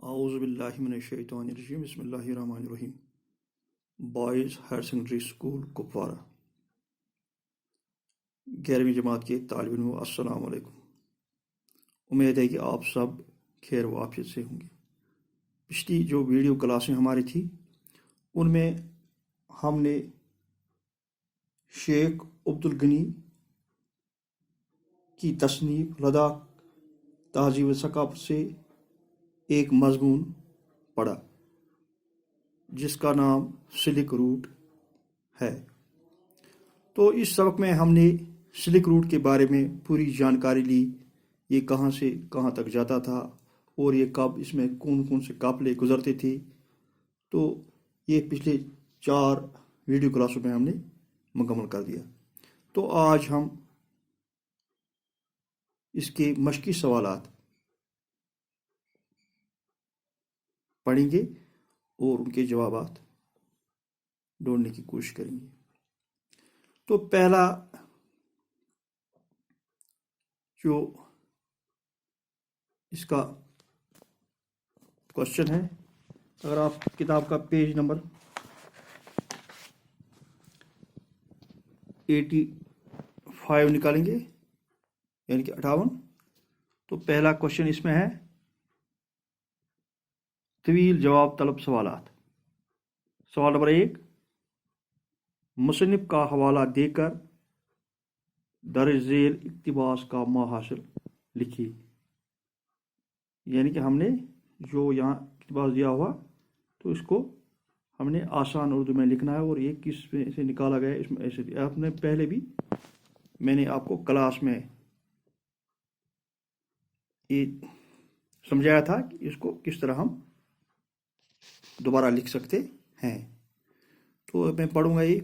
اعوذ باللہ من الشیطان الرجیم بسم اللہ الرحمن الرحیم boys higher secondary school Kupwara 11ویں جماعت کے طالب علموں السلام علیکم۔ امید ہے کہ آپ سب خیر و عافیت سے ہوں گے۔ پچھلی جو ویڈیو کلاسیں ہماری تھی ان میں ہم نے شیخ عبدالغنی کی تصنیف لداخ تہذیب و ثقافت سے ایک مضمون پڑھا جس کا نام سلک روٹ ہے۔ تو اس سبق میں ہم نے سلک روٹ کے بارے میں پوری جانکاری لی، یہ کہاں سے کہاں تک جاتا تھا اور یہ کب اس میں کون کون سے قافلے گزرتے تھے۔ تو یہ پچھلے 4 ویڈیو کلاسوں میں ہم نے مکمل کر دیا۔ تو آج ہم اس کے مشقی سوالات پڑھیں گے اور ان کے جوابات ڈھونڈنے کی کوشش کریں گے۔ تو پہلا جو اس کا کوشچن ہے، اگر آپ کتاب کا پیج نمبر 85 نکالیں گے یعنی کہ 58، تو پہلا کوشچن اس میں ہے طویل جواب طلب سوالات۔ سوال نمبر 1، مصنف کا حوالہ دے کر درج ذیل اقتباس کا ماحصل لکھیے۔ یعنی کہ ہم نے جو یہاں اقتباس دیا ہوا تو اس کو ہم نے آسان اردو میں لکھنا ہے، اور یہ کس میں سے نکالا گیا ہے اس میں ایسے آپ نے پہلے بھی میں نے آپ کو کلاس میں یہ سمجھایا تھا کہ اس کو کس طرح ہم دوبارہ لکھ سکتے ہیں۔ تو میں پڑھوں گا یہ،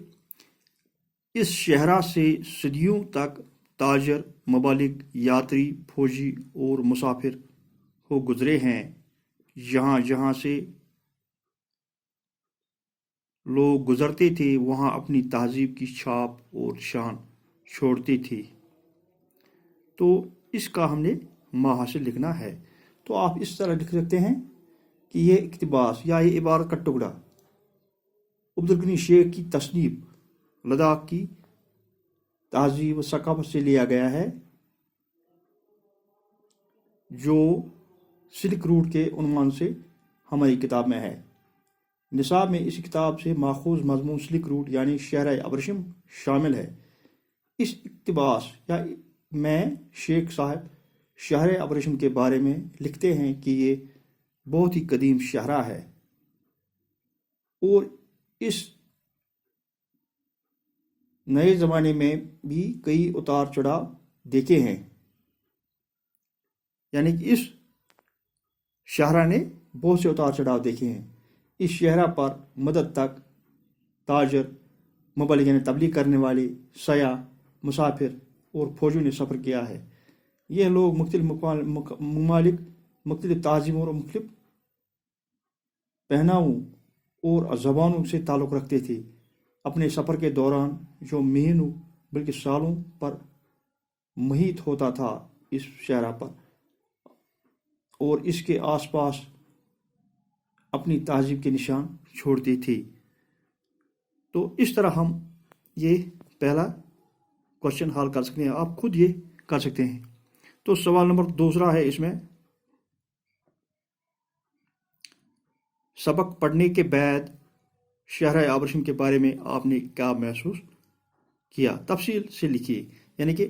اس شہرہ سے صدیوں تک تاجر، مبلغ، یاتری، فوجی اور مسافر ہو گزرے ہیں، جہاں جہاں سے لوگ گزرتے تھے وہاں اپنی تہذیب کی چھاپ اور شان چھوڑتے تھے۔ تو اس کا ہم نے ماحصل لکھنا ہے۔ تو آپ اس طرح لکھ سکتے ہیں کہ یہ اقتباس یا یہ عبارت کا ٹکڑا عبدالغنی شیخ کی تصنیف لداخ کی تہذیب و ثقافت سے لیا گیا ہے، جو سلک روٹ کے عنوان سے ہماری کتاب میں ہے۔ نصاب میں اس کتاب سے ماخوذ مضمون سلک روٹ یعنی شہرہ ابریشم شامل ہے۔ اس اقتباس یا میں شیخ صاحب شہر ابریشم کے بارے میں لکھتے ہیں کہ یہ بہت ہی قدیم شہرہ ہے اور اس نئے زمانے میں بھی کئی اتار چڑھاؤ دیکھے ہیں۔ یعنی کہ اس شہرہ نے بہت سے اتار چڑھاؤ دیکھے ہیں۔ اس شہرہ پر مدت تک تاجر، مبلغ یعنی تبلیغ کرنے والے، سیاح، مسافر اور فوجیوں نے سفر کیا ہے۔ یہ لوگ مختلف ممالک، مختلف تہذیبوں اور مختلف پہناؤں اور زبانوں سے تعلق رکھتے تھے۔ اپنے سفر کے دوران جو مہینوں بلکہ سالوں پر محیط ہوتا تھا اس شہرہ پر اور اس کے آس پاس اپنی تہذیب کے نشان چھوڑتے تھے۔ تو اس طرح ہم یہ پہلا کوشچن حل کر سکتے ہیں، آپ خود یہ کر سکتے ہیں۔ تو سوال نمبر 2 ہے اس میں، سبق پڑھنے کے بعد شہرہ ابریشم کے بارے میں آپ نے کیا محسوس کیا؟ تفصیل سے لکھیے۔ یعنی کہ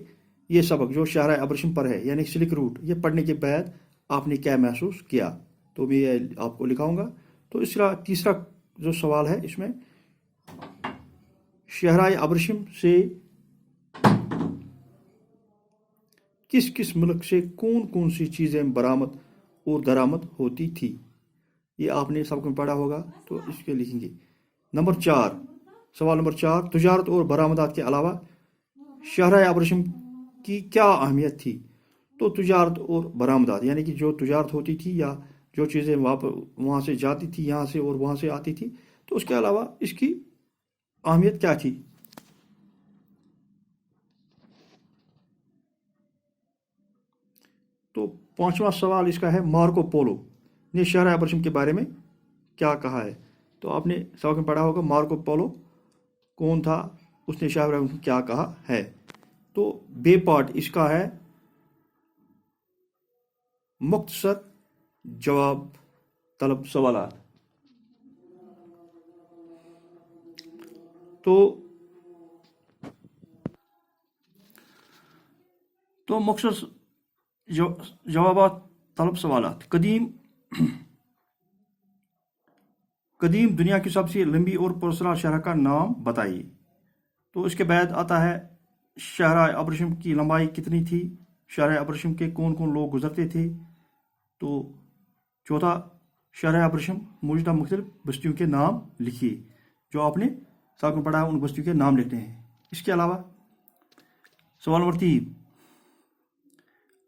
یہ سبق جو شہرہ ابریشم پر ہے یعنی سلک روٹ، یہ پڑھنے کے بعد آپ نے کیا محسوس کیا؟ تو میں یہ آپ کو لکھاؤں گا۔ تو اس طرح تیسرا جو سوال ہے اس میں، شہرہ ابریشم سے کس کس ملک سے کون کون سی چیزیں برآمد اور درآمد ہوتی تھی؟ یہ آپ نے سبق میں پڑھا ہوگا تو اس کے لکھیں گے۔ سوال نمبر 4، تجارت اور برآمدات کے علاوہ شہرہ ابریشم کی کیا اہمیت تھی؟ تو تجارت اور برآمدات یعنی کہ جو تجارت ہوتی تھی یا جو چیزیں وہاں سے جاتی تھی یہاں سے اور وہاں سے آتی تھی، تو اس کے علاوہ اس کی اہمیت کیا تھی؟ تو 5واں سوال اس کا ہے، مارکو پولو نے شہر ابرشم کے بارے میں کیا کہا ہے؟ تو آپ نے سبق میں پڑھا ہوگا مارکو پولو کون تھا، اس نے شہر ابرشم کیا کہا ہے۔ تو بے پارٹ اس کا ہے مختصر جواب طلب سوالات۔ تو مختصر جوابات طلب سوالات۔ قدیم دنیا کی سب سے لمبی اور پراسرار شہر کا نام بتائیے۔ تو اس کے بعد آتا ہے شہر ابرشم کی لمبائی کتنی تھی، شہر ابرشم کے کون کون لوگ گزرتے تھے۔ تو چوتھا شہر ابرشم موجودہ مختلف بستیوں کے نام لکھیے، جو آپ نے سبق میں پڑھا ان بستیوں کے نام لکھنے ہیں۔ اس کے علاوہ سوال نمبر 3،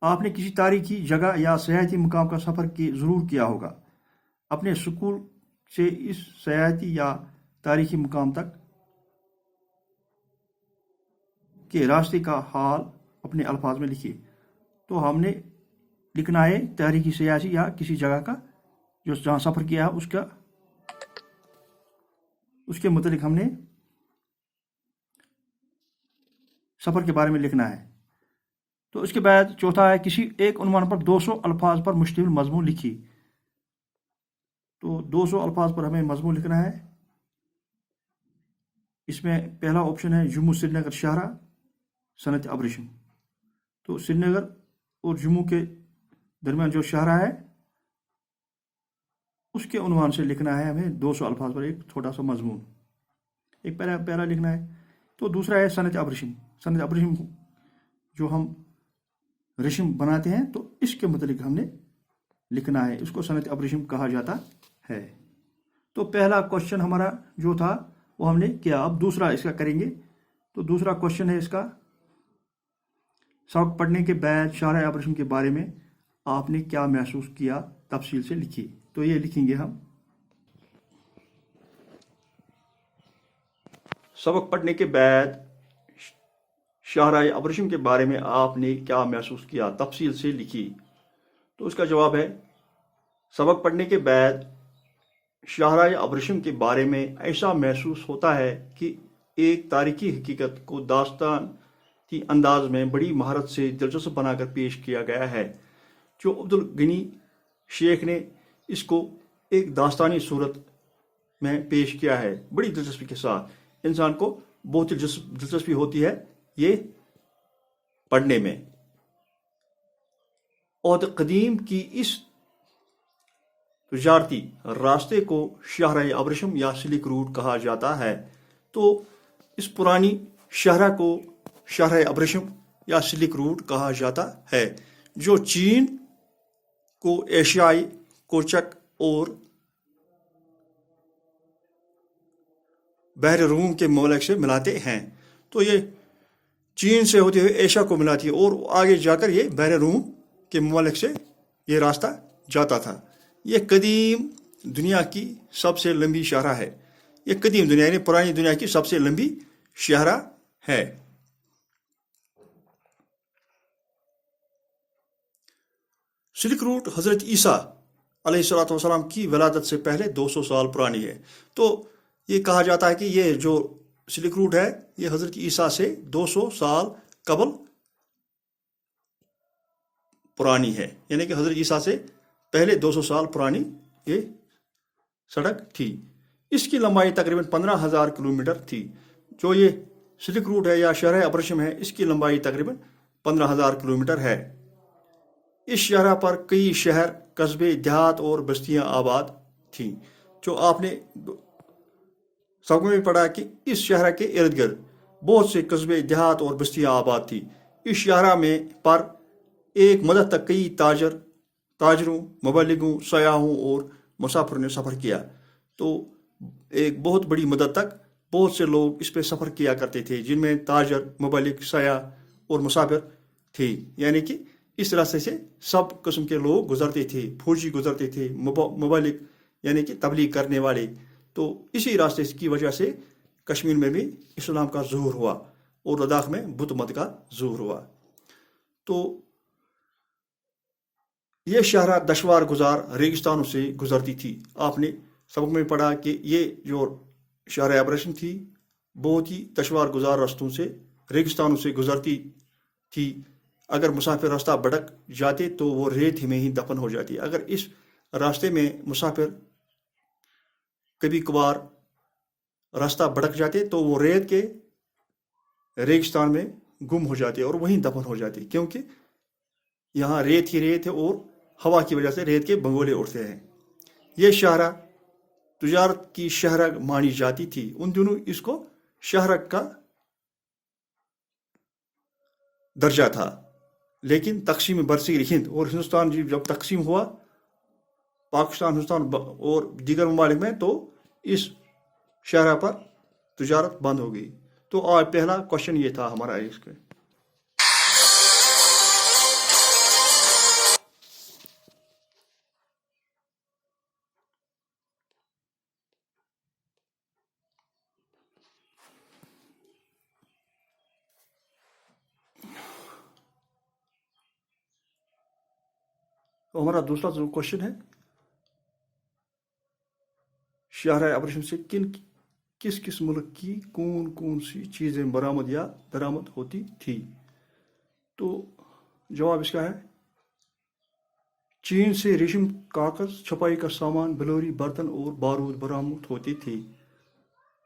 آپ نے کسی تاریخی جگہ یا سیاحتی مقام کا سفر ضرور کیا ہوگا، اپنے اسکول سے اس سیاحتی یا تاریخی مقام تک کے راستے کا حال اپنے الفاظ میں لکھیے۔ تو ہم نے لکھنا ہے تاریخی سیاحتی یا کسی جگہ کا جو جہاں سفر کیا ہے اس کے متعلق ہم نے سفر کے بارے میں لکھنا ہے۔ تو اس کے بعد چوتھا ہے کسی ایک عنوان پر 200 الفاظ پر مشتمل مضمون لکھیے۔ تو 200 الفاظ پر ہمیں مضمون لکھنا ہے۔ اس میں پہلا آپشن ہے جموں سری نگر شاہراہ صنعت ابریشم۔ تو سری نگر اور جموں کے درمیان جو شاہراہ ہے اس کے عنوان سے لکھنا ہے ہمیں 200 الفاظ پر ایک چھوٹا سا مضمون، ایک پیرا لکھنا ہے۔ تو دوسرا ہے صنعت ابریشم۔ صنعت ابریشم جو ہم ریشم بناتے ہیں تو اس کے متعلق ہم نے لکھنا ہے، اس کو صنعت ابریشم کہا جاتا ہے۔ تو پہلا کوشچن ہمارا جو تھا وہ ہم نے کیا، اب دوسرا اس کا کریں گے۔ تو دوسرا کوشچن ہے اس کا، سبق پڑھنے کے بعد شہر ابریشم کے بارے میں آپ نے کیا محسوس کیا، تفصیل سے لکھیے۔ تو یہ لکھیں گے ہم، سبق پڑھنے کے بعد شہر ابریشم کے بارے میں آپ نے کیا محسوس کیا، تفصیل سے لکھیے۔ تو اس کا جواب ہے سبق پڑھنے کے بعد شہر ابریشم کے بارے میں ایسا محسوس ہوتا ہے کہ ایک تاریخی حقیقت کو داستانی انداز میں بڑی مہارت سے دلچسپ بنا کر پیش کیا گیا ہے۔ جو عبدالغنی شیخ نے اس کو ایک داستانی صورت میں پیش کیا ہے، بڑی دلچسپی کے ساتھ، انسان کو بہت دلچسپی ہوتی ہے یہ پڑھنے میں۔ عہد قدیم کی اس تجارتی راستے کو شہر ابریشم یا سلک روٹ کہا جاتا ہے۔ تو اس پرانی شاہراہ کو شہر ابریشم یا سلک روٹ کہا جاتا ہے، جو چین کو ایشیائی کوچک اور بحر روم کے ممالک سے ملاتے ہیں۔ تو یہ چین سے ہوتے ہوئے ایشیا کو ملاتی ہے اور آگے جا کر یہ بحر روم کے ممالک سے یہ راستہ جاتا تھا۔ یہ قدیم دنیا کی سب سے لمبی شاہراہ ہے، یہ قدیم دنیا یعنی پرانی دنیا کی سب سے لمبی شاہراہ ہے۔ سلک روٹ حضرت عیسیٰ علیہ السلام کی ولادت سے پہلے 200 سال پرانی ہے۔ تو یہ کہا جاتا ہے کہ یہ جو سلک روٹ ہے یہ حضرت عیسیٰ سے 200 سال قبل پرانی ہے، یعنی کہ حضرت عیسیٰ سے پہلے 200 سال پرانی یہ سڑک تھی۔ اس کی لمبائی تقریباً 15,000 کلومیٹر تھی۔ جو یہ سلک روٹ ہے یا شہر ابریشم ہے اس کی لمبائی تقریباً 15,000 کلومیٹر ہے۔ اس شاہراہ پر کئی شہر، قصبے، دیہات اور بستیاں آباد تھیں۔ جو آپ نے سبق میں پڑھا کہ اس شاہراہ کے ارد گرد بہت سے قصبے، دیہات اور بستیاں آباد تھیں۔ اس شاہراہ میں پر ایک مدت تک کئی تاجروں، مبلغوں، سیاحوں اور مسافروں نے سفر کیا۔ تو ایک بہت بڑی مدت تک بہت سے لوگ اس پہ سفر کیا کرتے تھے، جن میں تاجر، مبلغ، سیاح اور مسافر تھے، یعنی کہ اس راستے سے سب قسم کے لوگ گزرتے تھے، فوجی گزرتے تھے، مبلغ یعنی کہ تبلیغ کرنے والے۔ تو اسی راستے کی وجہ سے کشمیر میں بھی اسلام کا ظہور ہوا اور لداخ میں بدھ مت کا ظہور ہوا۔ تو یہ شاہراہ دشوار گزار ریگستانوں سے گزرتی تھی. آپ نے سبق میں پڑھا کہ یہ جو شاہراہ ابریشم تھی بہت ہی دشوار گزار راستوں سے ریگستانوں سے گزرتی تھی. اگر مسافر راستہ بھٹک جاتے تو وہ ریت میں ہی دفن ہو جاتی. اگر اس راستے میں مسافر کبھی کبھار راستہ بھٹک جاتے تو وہ ریت کے ریگستان میں گم ہو جاتے اور وہیں دفن ہو جاتے، کیونکہ یہاں ریت ہی ریت ہے اور ہوا کی وجہ سے ریت کے بنگولے اٹھتے ہیں. یہ شاہراہ تجارت کی شاہراہ مانی جاتی تھی. ان دنوں اس کو شاہراہ کا درجہ تھا، لیکن تقسیم برصغیر ہند اور ہندوستان جب تقسیم ہوا پاکستان، ہندوستان اور دیگر ممالک میں، تو اس شاہراہ پر تجارت بند ہو گئی. تو آج پہلا کوشچن یہ تھا ہمارا اس کے. تو ہمارا دوسرا جو کوشچن ہے، شاہراہ ابریشم سے کس کس ملک کی کون کون سی چیزیں برآمد یا درآمد ہوتی تھی؟ تو جواب اس کا ہے چین سے ریشم، کاغذ، چھپائی کا سامان، بلوری، برتن اور بارود برآمد ہوتی تھی.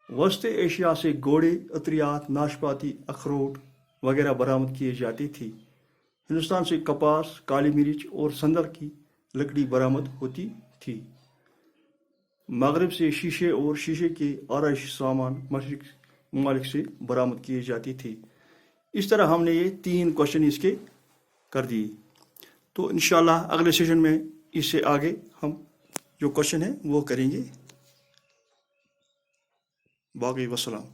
وسط ایشیا سے گھوڑے، عطریات، ناشپاتی، اخروٹ وغیرہ برآمد کیے جاتی تھی. ہندوستان سے کپاس، کالی مرچ اور سندر کی لکڑی برآمد ہوتی تھی. مغرب سے شیشے اور شیشے کے آرائشی سامان مشرق ممالک سے برآمد کیے جاتی تھی. اس طرح ہم نے یہ 3 کوشچن اس کے کر دیے. تو انشاءاللہ اگلے سیشن میں اس سے آگے ہم جو کوشچن ہیں وہ کریں گے. باقی وسلام.